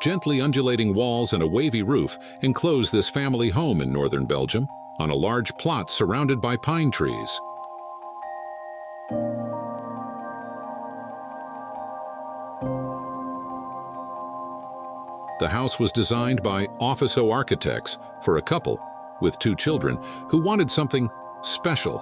Gently undulating walls and a wavy roof enclose this family home in northern Belgium, on a large plot surrounded by pine trees. The house was designed by Officio architects for a couple with 2 children who wanted something special.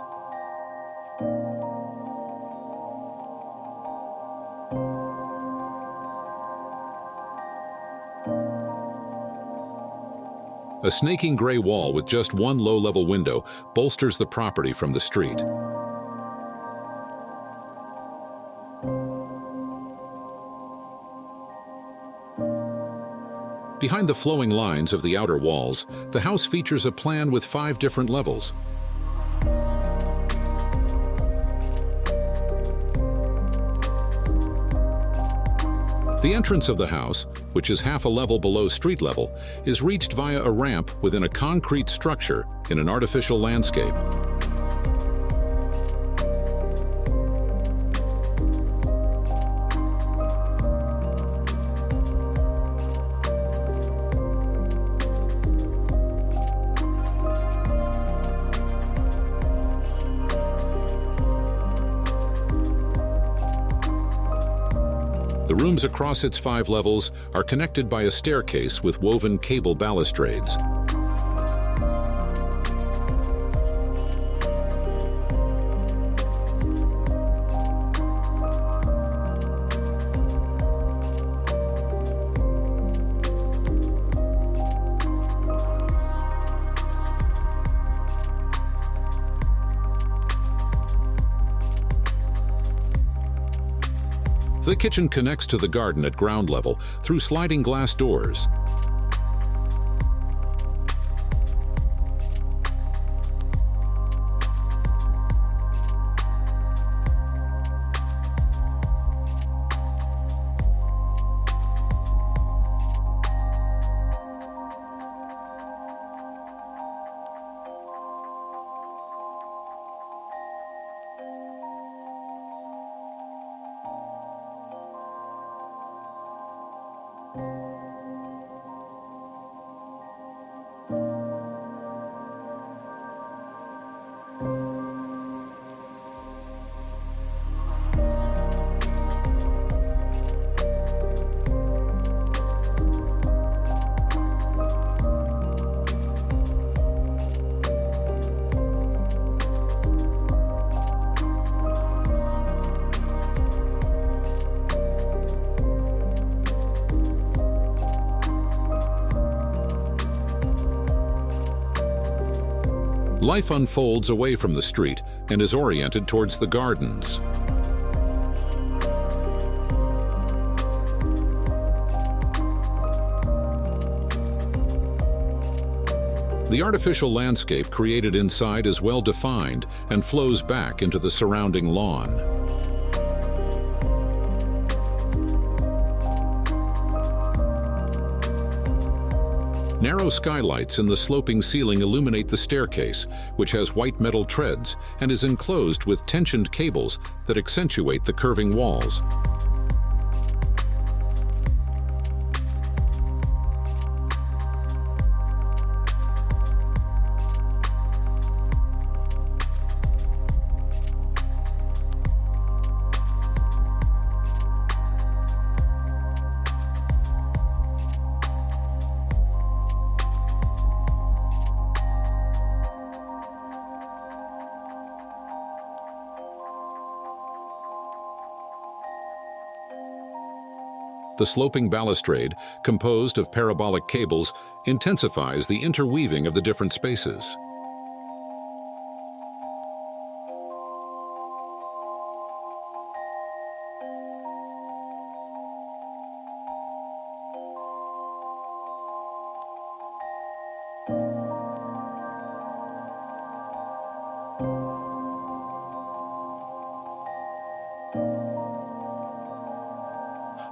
A snaking gray wall with just one low-level window bolsters the property from the street. Behind the flowing lines of the outer walls, the house features a plan with 5 different levels. The entrance of the house, which is half a level below street level, is reached via a ramp within a concrete structure in an artificial landscape. The rooms across its 5 levels are connected by a staircase with woven cable balustrades. The kitchen connects to the garden at ground level through sliding glass doors. Life unfolds away from the street and is oriented towards the gardens. The artificial landscape created inside is well defined and flows back into the surrounding lawn. Narrow skylights in the sloping ceiling illuminate the staircase, which has white metal treads and is enclosed with tensioned cables that accentuate the curving walls. The sloping balustrade, composed of parabolic cables, intensifies the interweaving of the different spaces.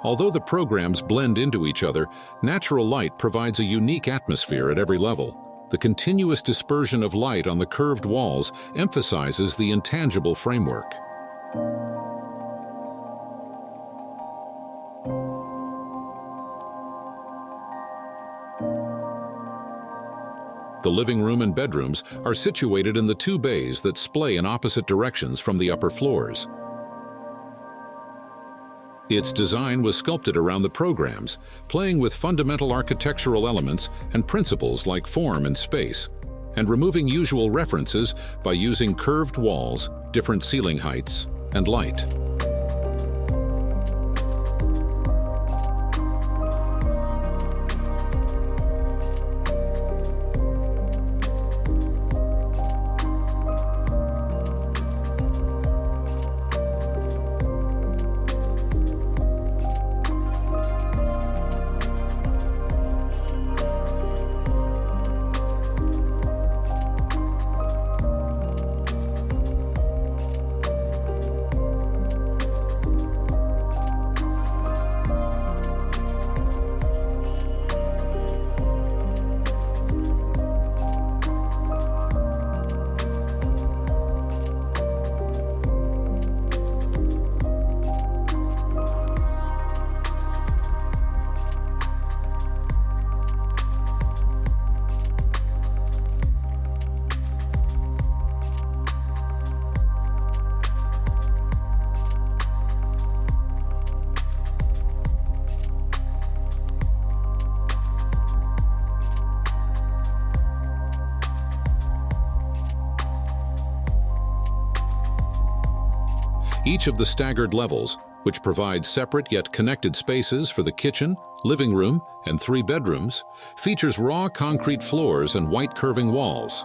Although the programs blend into each other, natural light provides a unique atmosphere at every level. The continuous dispersion of light on the curved walls emphasizes the intangible framework. The living room and bedrooms are situated in the two bays that splay in opposite directions from the upper floors. Its design was sculpted around the programs, playing with fundamental architectural elements and principles like form and space, and removing usual references by using curved walls, different ceiling heights, and light. Each of the staggered levels, which provide separate yet connected spaces for the kitchen, living room, and 3 bedrooms, features raw concrete floors and white curving walls.